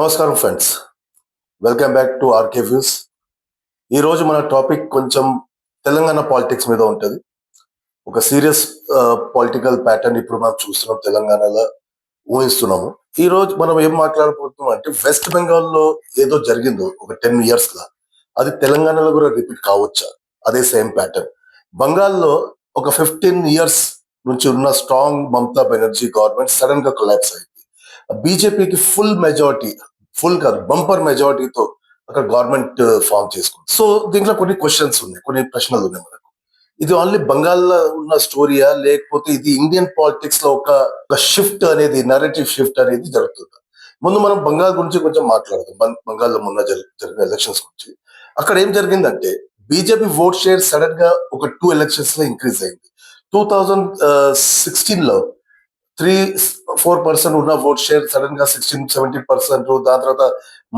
నమస్కారం friends, welcome back to RK views. ఈ రోజు మన టాపిక్ కొంచెం తెలంగాణ పాలిటిక్స్ మీద ఉంటుంది. ఒక సీరియస్ పొలిటికల్ ప్యాటర్న్ ఇప్పుడు మనం చూస్తున్నాం, తెలంగాణలో ఊహిస్తున్నాము. ఈ రోజు మనం ఏం మాట్లాడబోతున్నాం అంటే వెస్ట్ బెంగాల్లో ఏదో జరిగిందో ఒక 10 years లా అది తెలంగాణలో కూడా రిపీట్ కావచ్చా? అదే సేమ్ ప్యాటర్న్. బంగాల్లో ఒక 15 years నుంచి ఉన్న strong Mamata Banerjee government sudden గా కొలాప్స్ అయింది. బీజేపీకి ఫుల్ కాదు బంపర్ మెజారిటీతో అక్కడ గవర్నమెంట్ ఫామ్ చేసుకుంది. సో దీంట్లో కొన్ని క్వశ్చన్స్ ఉన్నాయి, కొన్ని ప్రశ్నలు ఉన్నాయి మనకు. ఇది ఓన్లీ బంగాల్లో ఉన్న స్టోరీయా, లేకపోతే ఇది ఇండియన్ పాలిటిక్స్ లో ఒక షిఫ్ట్ అనేది, నరేటివ్ షిఫ్ట్ అనేది జరుగుతుంది? ముందు మనం బంగాల్ గురించి కొంచెం మాట్లాడదాం. బంగాల్లో మొన్న జరిగిన ఎలక్షన్స్ గురించి. అక్కడ ఏం జరిగిందంటే బీజేపీ ఓట్ షేర్ సడన్ గా ఒక 2 elections లో ఇంక్రీజ్ అయింది. 2016లో 3-4% ఉన్న ఓట్ షేర్ సడన్ గా 16-17%. దాని తర్వాత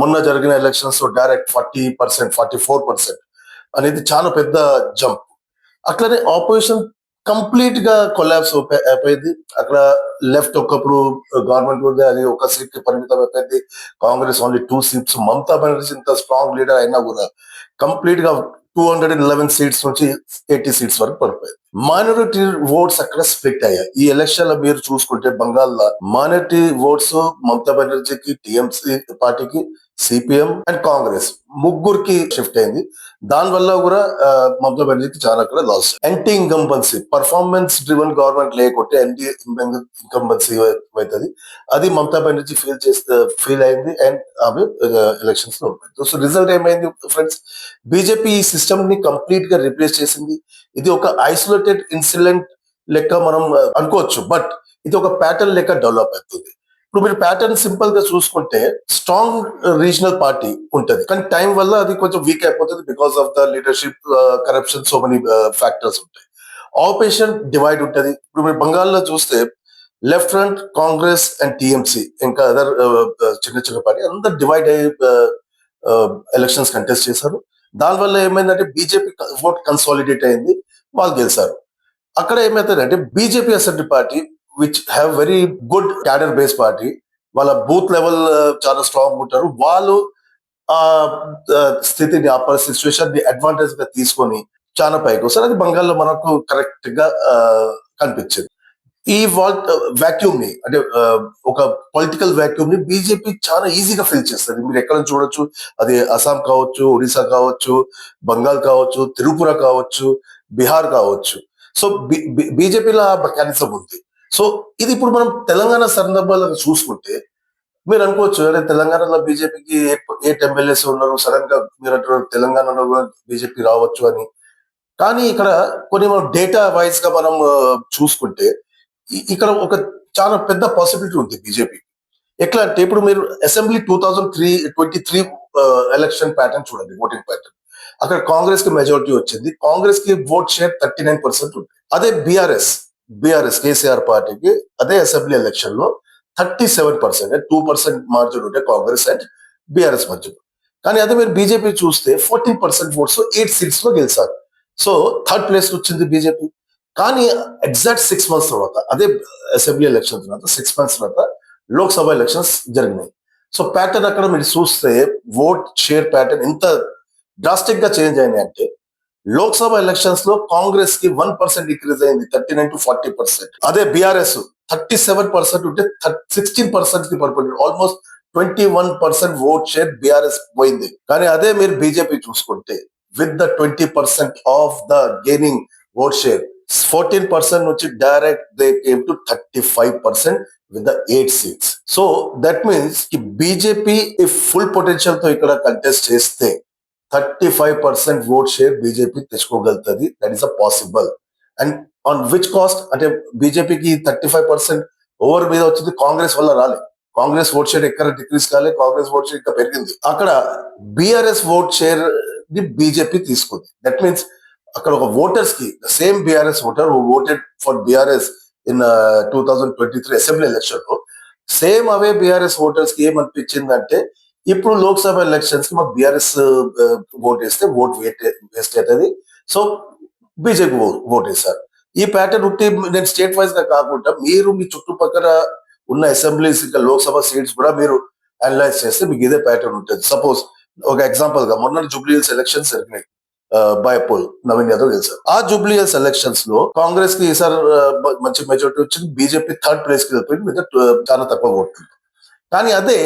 మొన్న జరిగిన ఎలక్షన్స్ లో డైరెక్ట్ 40%, 44% అనేది చాలా పెద్ద జంప్. అట్లనే ఆపోజిషన్ కంప్లీట్ గా కొలాబ్స్ అయిపోయింది. అక్కడ లెఫ్ట్ ఒకప్పుడు గవర్నమెంట్ ఉంది, అది ఒక సీట్ కి పరిమితం అయిపోయింది. Congress only 2 seats. మమతా బెనర్జీ ఇంత స్ట్రాంగ్ లీడర్ అయినా కూడా కంప్లీట్ గా 211 seats నుంచి 80 seats వరకు పడిపోయింది. మైనారిటీ ఓట్స్ అక్కడ స్ప్లిట్ అయ్యాయి. ఈ ఎలక్షన్ లో మీరు చూసుకుంటే బంగాల్లో మైనారిటీ ఓట్స్ మమతా బెనర్జీకి, టిఎంసీ పార్టీకి, సిపిఎం అండ్ కాంగ్రెస్ ముగ్గురికి షిఫ్ట్ అయింది. దానివల్ల కూడా మమతా బెనర్జీకి చాలా అక్కడ loss. Anti incumbency, performance driven government లేకుంటే యాంటీ ఇన్కంబెన్సీ అవుతుంది. అది మమతా బెనర్జీ ఫీల్ అయింది అండ్ ఆమె ఎలక్షన్స్ లో సో రిజల్ట్ ఏమైంది ఫ్రెండ్స్? బీజేపీ ఈ సిస్టమ్ ని కంప్లీట్ గా రిప్లేస్ చేసింది. ఇది ఒక ఐసోలేటెడ్ ఇన్సిడెంట్ లెక్క మనం అనుకోవచ్చు, బట్ ఇది ఒక ప్యాటర్న్ లెక్క డెవలప్ అవుతుంది. ఇప్పుడు మీరు ప్యాటర్న్ సింపుల్ గా చూసుకుంటే స్ట్రాంగ్ రీజనల్ పార్టీ ఉంటది, కానీ టైం వల్ల అది కొంచెం వీక్ అయిపోతుంది because of the leadership, corruption, so many factors ఉంటాయి. ఆపోజిషన్ డివైడ్ ఉంటది. ఇప్పుడు మీరు బంగాల్లో చూస్తే left front, Congress and TMC, ఇంకా అదర్ చిన్న చిన్న పార్టీ అందరు డివైడ్ అయ్యి ఎలక్షన్స్ కంటెస్ట్ చేశారు. దానివల్ల ఏమైందంటే బీజేపీ ఓట్ కన్సాలిడేట్ అయింది, వాళ్ళు గెలిచారు. అక్కడ ఏమైతుందంటే BJP assembly party which have very good cadre base party, వాళ్ళ బూత్ లెవెల్ చాలా స్ట్రాంగ్ ఉంటారు. వాళ్ళు ఆ స్థితిని, ఆ సిచ్యువేషన్ ని అడ్వాంటేజ్ గా తీసుకొని చాలా పైకి వస్తారు. అది బంగాల్లో మనకు కరెక్ట్ గా కనిపించింది. ఈ వాక్యూమ్ ని, అంటే ఒక పొలిటికల్ వాక్యూమ్ ని బీజేపీ చాలా ఈజీగా ఫిల్ చేస్తుంది. మీరు ఎక్కడ చూడొచ్చు, అది అస్సాం కావచ్చు, ఒడిశా కావచ్చు, బంగాల్ కావచ్చు, త్రిపుర కావచ్చు, బీహార్ కావచ్చు. సో బీజేపీలో ఆ మెకానిజం ఉంది. సో ఇది ఇప్పుడు మనం తెలంగాణ సందర్భాలను చూసుకుంటే మీరు అనుకోవచ్చు, అరే తెలంగాణలో బీజేపీకి 8 MLAs ఉన్నారు, సడన్ గా మీరు అంటున్నారు తెలంగాణలో బీజేపీ రావచ్చు అని. కానీ ఇక్కడ కొన్ని మనం డేటా వైజ్ గా మనం చూసుకుంటే ఇక్కడ ఒక చాలా పెద్ద పాసిబిలిటీ ఉంది బీజేపీ. ఎట్లా అంటే ఇప్పుడు మీరు అసెంబ్లీ 2023 ఎలక్షన్ ప్యాటర్న్ చూడండి, ఓటింగ్ ప్యాటర్న్. అక్కడ కాంగ్రెస్ కి మెజారిటీ వచ్చింది. కాంగ్రెస్ కి ఓట్ షేర్ 39% ఉంది. అదే బీఆర్ఎస్ కేసీఆర్ పార్టీకి అదే అసెంబ్లీ ఎలక్షన్ లో 37%, 2% మార్జిన్ ఉంటే కాంగ్రెస్ అండ్ బీఆర్ఎస్ మధ్యలో. కానీ అదే మీరు బీజేపీ చూస్తే 14% ఓట్స్ 8 seats లో గెలిచారు. సో థర్డ్ ప్లేస్ వచ్చింది బీజేపీ. కానీ ఎగ్జాక్ట్ 6 months తర్వాత, అదే అసెంబ్లీ ఎలక్షన్ తర్వాత 6 months తర్వాత లోక్సభ ఎలక్షన్స్ జరిగినాయి. సో ప్యాటర్న్ అక్కడ మీరు చూస్తే ఓట్ షేర్ ప్యాటర్న్ ఎంత డ్రాస్టిక్ గా చేంజ్ అయింది అంటే లోక్సభ ఎలక్షన్స్ లో కాంగ్రెస్ కి 1% ఇంక్రీజ్ అయింది, 39 to 40%. అదే బీఆర్ఎస్ 37% ఉంటే 16% కి పడిపోయింది. ఆల్మోస్ట్ 21% ఓట్ షేర్ బీఆర్ఎస్ పోయింది. కానీ అదే మీరు బీజేపీ చూసుకుంటే with the 20% of the gaining vote share, 14% నుంచి direct they came to 35% with the 8 seats. So that means కి బీజేపీ ఫుల్ పొటెన్షియల్ తో ఇక్కడ కంటెస్ట్ చేస్తే 35% ఓట్ షేర్ బీజేపీ తెచ్చుకోగలుగుతుంది. That is a possible. And on which caste అంటే బీజేపీకి 35% over మీద వచ్చింది, కాంగ్రెస్ వల్ల రాలేదు. కాంగ్రెస్ ఓట్ షేర్ ఎక్కడ డిక్రీజ్ కాలే, కాంగ్రెస్ ఓట్ షేర్ ఇంకా పెరిగింది. అక్కడ బీఆర్ఎస్ ఓట్ షేర్ ని బీజేపీ తీసుకుంది. దట్ మీన్స్ అక్కడ ఒక ఓటర్స్ కి same BRS voter voted for BRS in 2023 assembly election లో సేమ్ అవే బీఆర్ఎస్ ఓటర్స్ కి ఏమనిపించిందంటే ఇప్పుడు లోక్సభ ఎలక్షన్స్ కి మాకు బీఆర్ఎస్ ఓట్ వేస్తే ఓట్ వేస్ట్ అవుతుంది, సో బీజేపీ ఓట్ వేశారు. ఈ ప్యాటర్న్ ఉంటే నేను స్టేట్ వైజ్ గా కాకుండా మీరు మీ చుట్టుపక్కల ఉన్న అసెంబ్లీస్ ఇంకా లోక్సభ సీట్స్ కూడా మీరు అనలైజ్ చేస్తే మీకు ఇదే ప్యాటర్న్ ఉంటుంది. సపోజ్ ఒక ఎగ్జాంపుల్ గా మొన్న జూబ్లీ హిల్స్ ఎలక్షన్స్ జరిగినాయి, బై పోల్ నవీన్ యాదవ్ గెలిచారు. ఆ జూబ్లీ హిల్స్ ఎలక్షన్స్ లో కాంగ్రెస్ కి ఈసారి మంచి మెజారిటీ వచ్చింది, బీజేపీ థర్డ్ ప్లేస్ కి వెళ్ళిపోయింది మీద చాలా తక్కువ ఓట్లు. కానీ అదే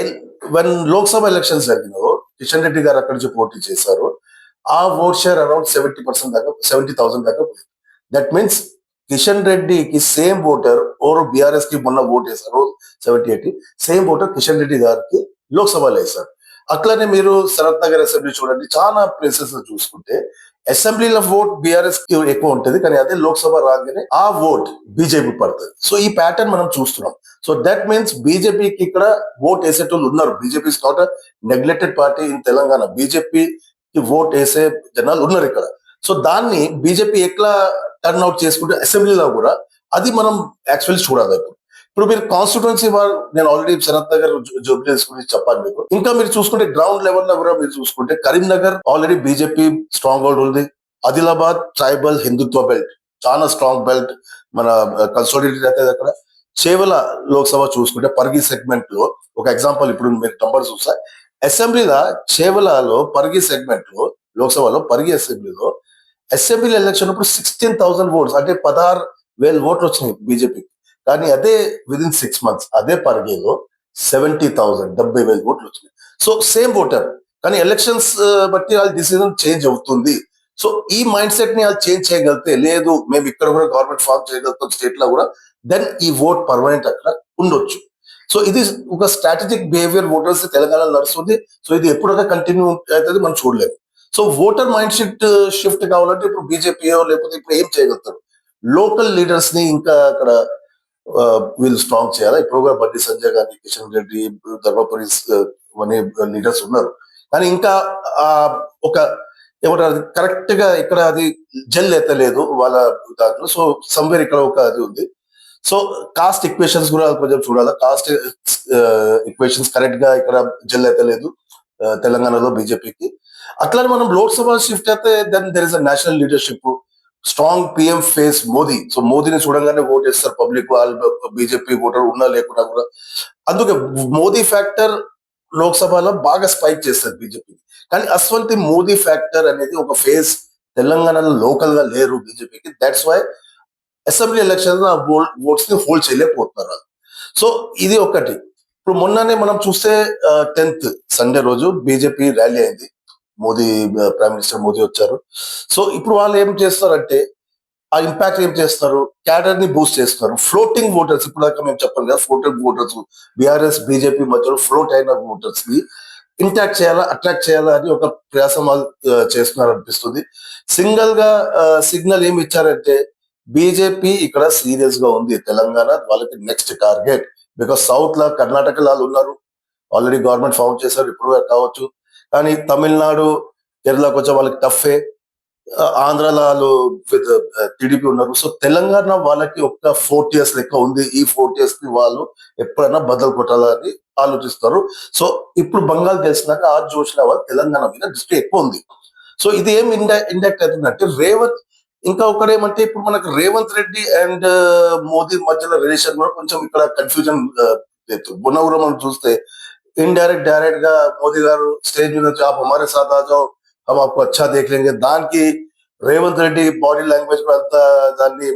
వన్ లోక్సభ ఎలక్షన్స్ జరిగినాయో కిషన్ రెడ్డి గారు అక్కడి నుంచి పోటీ చేశారు, ఆ ఓట్ షేర్ అరౌండ్ 70% దాకా, 70,000 దాకా పోయింది. దట్ మీన్స్ కిషన్ రెడ్డికి సేమ్ ఓటర్ ఓరు బీఆర్ఎస్ కి మొన్న ఓట్ వేశారు 70-80, సేమ్ ఓటర్ కిషన్ రెడ్డి గారికి లోక్సభలో వేశారు. అట్లనే మీరు శరత్ నగర్ అసెంబ్లీ చూడండి, చాలా ప్లేసెస్ చూసుకుంటే అసెంబ్లీలో ఓట్ బీఆర్ఎస్ కి ఎక్కువ ఉంటుంది, కానీ అదే లోక్సభ రాగానే ఆ ఓట్ బీజేపీ పడుతుంది. సో ఈ ప్యాటర్న్ మనం చూస్తున్నాం. సో దట్ మీన్స్ బీజేపీకి ఇక్కడ ఓట్ వేసేటోళ్ళు ఉన్నారు. BJP is not neglected party in Telangana. బీజేపీకి ఓట్ వేసే జనాలు ఉన్నారు ఇక్కడ. సో దాన్ని బీజేపీ ఎట్లా టర్న్ అవుట్ చేసుకుంటే అసెంబ్లీలో కూడా అది మనం యాక్చువల్లీ చూడాలి. ఇప్పుడు మీరు కాన్స్టిట్యున్సీ నేను ఆల్రెడీ శరత్ నగర్ జూబ్లీహిల్స్ గురించి చెప్పాను మీకు. ఇంకా మీరు చూసుకుంటే గ్రౌండ్ లెవెల్ లో కూడా మీరు చూసుకుంటే Karimnagar already BJP strong hold ఉంది. ఆదిలాబాద్ ట్రైబల్ హిందుత్వ బెల్ట్, చాలా స్ట్రాంగ్ బెల్ట్, మన కన్సోలిడేటెడ్ అయితే అక్కడ. చేవల లోక్సభ చూసుకుంటే పరిగి సెగ్మెంట్ లో ఒక ఎగ్జాంపుల్, ఇప్పుడు మీరు నంబర్ చూస్తే అసెంబ్లీలో చేవలలో పరిగి సెగ్మెంట్ లో, లోక్సభలో పరిగి అసెంబ్లీలో అసెంబ్లీ ఎలక్షన్ అప్పుడు 16,000 ఓట్స్, అంటే 16,000 ఓట్లు వచ్చినాయి బీజేపీకి. కానీ అదే విదిన్ 6 months అదే పరిగిలో 70,000, 70,000 ఓట్లు వచ్చినాయి. సో సేమ్ ఓటర్, కానీ ఎలక్షన్స్ బట్టి వాళ్ళ డిసిజన్ చేంజ్ అవుతుంది. సో ఈ మైండ్ సెట్ ని వాళ్ళు చేంజ్ చేయగలిగితే, లేదు మేము ఇక్కడ కూడా గవర్నమెంట్ ఫామ్ చేయగలుగుతాం స్టేట్ లో కూడా, దెన్ ఈ ఓట్ పర్మనెంట్ అక్కడ ఉండొచ్చు. సో ఇది ఒక స్ట్రాటజిక్ బిహేవియర్ ఓటర్స్ తెలంగాణలో నడుస్తుంది. సో ఇది ఎప్పుడైనా కంటిన్యూ అవుతుంది మనం చూడలేము. So voter mind set shift కావాలంటే ఇప్పుడు బీజేపీయో లేకపోతే ఇప్పుడు ఏం చేయగలుగుతారు, లోకల్ లీడర్స్ ని ఇంకా అక్కడ వీళ్ళు స్ట్రాంగ్ చేయాలి. ఇప్పుడు కూడా బండి సంజయ్ గాని, కిషన్ రెడ్డి, ధర్మపురి అనే లీడర్స్ ఉన్నారు. కానీ ఇంకా ఆ ఒక ఏమంటారు కరెక్ట్ గా ఇక్కడ అది జెల్ ఎత్తలేదు వాళ్ళ దాంట్లో. సో సమ్వేర్ ఇక్కడ ఒక అది ఉంది. సో కాస్ట్ ఈక్వేషన్స్ కూడా కొంచెం చూడాలి. కాస్ట్ ఈక్వేషన్స్ కరెక్ట్ గా ఇక్కడ జెల్ ఎత్తలేదు తెలంగాణలో బీజేపీకి. అట్లా మనం లోక్సభ షిఫ్ట్ అయితే then there is a national leadership, strong PM face Modi. So మోదీని చూడంగానే ఓట్ చేస్తారు పబ్లిక్, వాళ్ళు బీజేపీ ఓటర్ ఉన్నా లేకున్నా కూడా. అందుకే మోదీ ఫ్యాక్టర్ లోక్సభలో బాగా స్పైక్ చేస్తారు బీజేపీ. కానీ అస్వంతి మోదీ ఫ్యాక్టర్ అనేది ఒక ఫేస్ తెలంగాణలో లోకల్ గా లేరు బీజేపీకి. That's why assembly election votes ని హోల్డ్ చేయలేకపోతున్నారు. సో ఇది ఒకటి. ఇప్పుడు మొన్ననే మనం చూస్తే 10th సండే రోజు బీజేపీ ర్యాలీ అయింది, మోదీ ప్రైమ్ మినిస్టర్ మోదీ వచ్చారు. సో ఇప్పుడు వాళ్ళు ఏం చేస్తారంటే ఆ ఇంపాక్ట్ ఏం చేస్తారు, క్యాడర్ ని బూస్ట్ చేస్తారు. ఫ్లోటింగ్ ఓటర్స్, ఇప్పుడు దాకా మేము చెప్పాం కదా, ఫ్లోటెడ్ ఓటర్స్ బీఆర్ఎస్ బీజేపీ మధ్యలో ఫ్లోట్ అయిన ఓటర్స్ ని ఇంటాక్ట్ చేయాలా, అట్రాక్ట్ చేయాలా అని ఒక ప్రయాసం వాళ్ళు చేస్తున్నారు అనిపిస్తుంది. సింగిల్ గా సిగ్నల్ ఏమి ఇచ్చారంటే బీజేపీ ఇక్కడ సీరియస్ గా ఉంది, తెలంగాణ వాళ్ళకి నెక్స్ట్ టార్గెట్. బికాస్ సౌత్ లా కర్ణాటక వాళ్ళు ఉన్నారు, ఆల్రెడీ గవర్నమెంట్ ఫామ్ చేశారు, ఇప్పుడు కావచ్చు. కానీ తమిళనాడు, కేరళకు వచ్చే వాళ్ళకి టఫే. ఆంధ్రాలో విత్ టీడీపీ ఉన్నారు. సో తెలంగాణ వాళ్ళకి ఒక 4 years లెక్క ఉంది. ఈ 4 years కి వాళ్ళు ఎప్పుడైనా బదులు కొట్టాలని ఆలోచిస్తారు. సో ఇప్పుడు బంగాల్ తెలిసినాక ఆ జోష్ లో వాళ్ళు తెలంగాణ మీద దృష్టి ఎక్కువ ఉంది. సో ఇది ఏం ఇండక్ట్ అవుతుందంటే రేవంత్, ఇంకా ఒకడేమంటే ఇప్పుడు మనకు రేవంత్ రెడ్డి అండ్ మోదీ మధ్యలో రిలేషన్ కూడా కొంచెం ఇక్కడ కన్ఫ్యూజన్. మొన్న కూడా మనం చూస్తే ఇండైరెక్ట్ డైరెక్ట్ గా మోదీ గారు స్టేజ్ మీద వచ్చి, आप हमारे साथ आ जाओ, हम आपको अच्छा देख लेंगे. దానికి రేవంత్ రెడ్డి బాడీ లాంగ్వేజ్ కూడా అంతా దాన్ని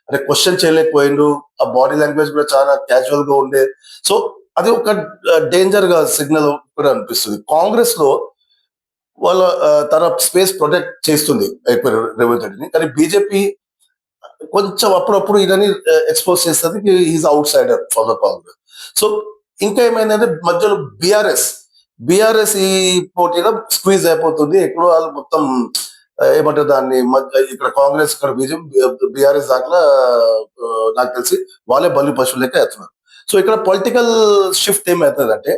అంటే క్వశ్చన్ చేయలేకపోయిండు. ఆ బాడీ లాంగ్వేజ్ కూడా చాలా క్యాజువల్ గా ఉండే. సో అది ఒక డేంజర్ గా సిగ్నల్ కూడా అనిపిస్తుంది. కాంగ్రెస్ లో వాళ్ళ తన స్పేస్ ప్రొటెక్ట్ చేస్తుంది రేవంత్ రెడ్డిని, కానీ బీజేపీ కొంచెం అప్పుడప్పుడు ఈయనని ఎక్స్పోజ్ చేస్తుంది, is out cider for the Congress. So ఇంకా ఏమైందంటే మధ్యలో బీఆర్ఎస్ ఈ పోటీలో స్క్వీజ్ అయిపోతుంది. ఎక్కడో వాళ్ళు మొత్తం ఏమంటారు దాన్ని, ఇక్కడ కాంగ్రెస్, ఇక్కడ బీజేపీ, బీఆర్ఎస్ దాంట్లో నాకు తెలిసి వాళ్ళే బలి పశువులు లెక్క అవుతున్నారు. సో ఇక్కడ పొలిటికల్ షిఫ్ట్ ఏమవుతుందంటే,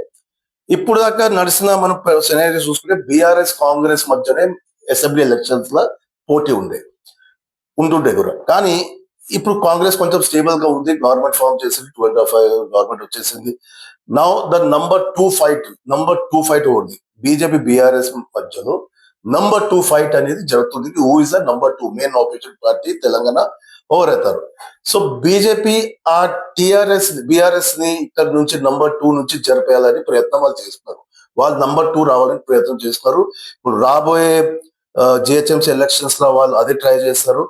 ఇప్పుడు దాకా నడిచిన మనం సినారియో చూసుకుంటే బీఆర్ఎస్ కాంగ్రెస్ మధ్యనే అసెంబ్లీ ఎలక్షన్స్ లో పోటీ ఉంటుండే కూడా. కానీ ఇప్పుడు కాంగ్రెస్ కొంచెం స్టేబుల్ గా ఉంది, గవర్నమెంట్ ఫామ్ చేసింది, 25 గవర్నమెంట్ వచ్చేసింది. Now the number two fight ఉంది బీజేపీ బీఆర్ఎస్ మధ్యలో. నంబర్ 2 ఫైట్ అనేది జరుగుతుంది. Who is the number 2 main opposition party Telangana over అవుతారు. సో బీజేపీ ఆ బీఆర్ఎస్ ని ఇక్కడ నుంచి నంబర్ 2 నుంచి జరిపేయాలని ప్రయత్నం వాళ్ళు చేస్తున్నారు. వాళ్ళు నంబర్ 2 రావాలని ప్రయత్నం చేస్తున్నారు. ఇప్పుడు రాబోయే జిహెచ్ఎంసీ ఎలక్షన్స్ లో వాళ్ళు అదే ట్రై చేస్తారు.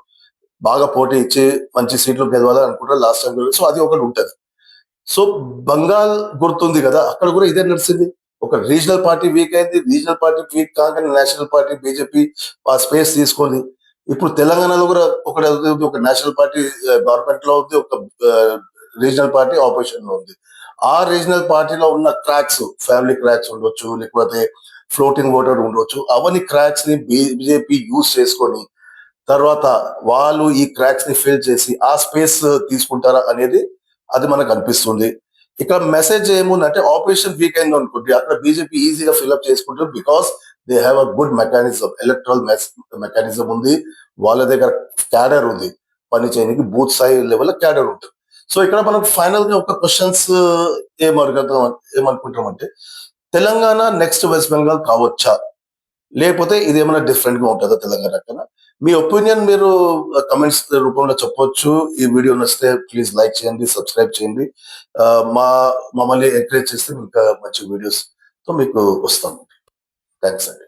బాగా పోటీ ఇచ్చి మంచి సీట్లు గెలవాలని అనుకుంటారు లాస్ట్ టైం. సో అది ఒకటి ఉంటది. సో బంగాల్ గుర్తుంది కదా, అక్కడ కూడా ఇదే నడిచింది. ఒక రీజనల్ పార్టీ వీక్ అయింది. రీజనల్ పార్టీ వీక్ కాగానే నేషనల్ పార్టీ బీజేపీ ఆ స్పేస్ తీసుకొని ఇప్పుడు తెలంగాణలో కూడా ఒక నేషనల్ పార్టీ గవర్నమెంట్ లో ఉంది, ఒక రీజనల్ పార్టీ ఆపోజిషన్ లో ఉంది. ఆ రీజనల్ పార్టీలో ఉన్న క్రాక్స్, ఫ్యామిలీ క్రాక్స్ ఉండొచ్చు, లేకపోతే ఫ్లోటింగ్ ఓటర్ ఉండొచ్చు, అవన్నీ క్రాక్స్ ని బీజేపీ యూజ్ చేసుకొని తర్వాత వాళ్ళు ఈ క్రాక్స్ ని ఫిల్ చేసి ఆ స్పేస్ తీసుకుంటారా అనేది అది మనకు అనిపిస్తుంది. ఇక్కడ మెసేజ్ ఏముందంటే ఆపరేషన్ వీక్ అయింది అనుకోండి, అక్కడ బీజేపీ ఈజీగా ఫిల్అప్ చేసుకుంటారు. Because they have a good mechanism, electoral mechanism ఉంది, వాళ్ళ దగ్గర క్యాడర్ ఉంది, పని చేయడానికి బూత్ స్థాయి లెవెల్ క్యాడర్ ఉంటుంది. సో ఇక్కడ మనం ఫైనల్ గా ఒక క్వశ్చన్స్ ఏమనుకుంటామంటే, తెలంగాణ నెక్స్ట్ వెస్ట్ బెంగాల్ కావచ్చా, లేకపోతే ఇది ఏమైనా డిఫరెంట్ గా ఉంటుందా తెలంగాణ కన్నా? మీ ఒపీనియన్ మీరు కమెంట్స్ రూపంలో చెప్పొచ్చు. ఈ వీడియో నచ్చితే ప్లీజ్ లైక్ చేయండి, సబ్స్క్రైబ్ చేయండి. ఆ, మా మమ్మల్ని ఎంకరేజ్ చేస్తే ఇంకా మంచి వీడియోస్ తో మీకు వస్తాం. థ్యాంక్స్ అండి.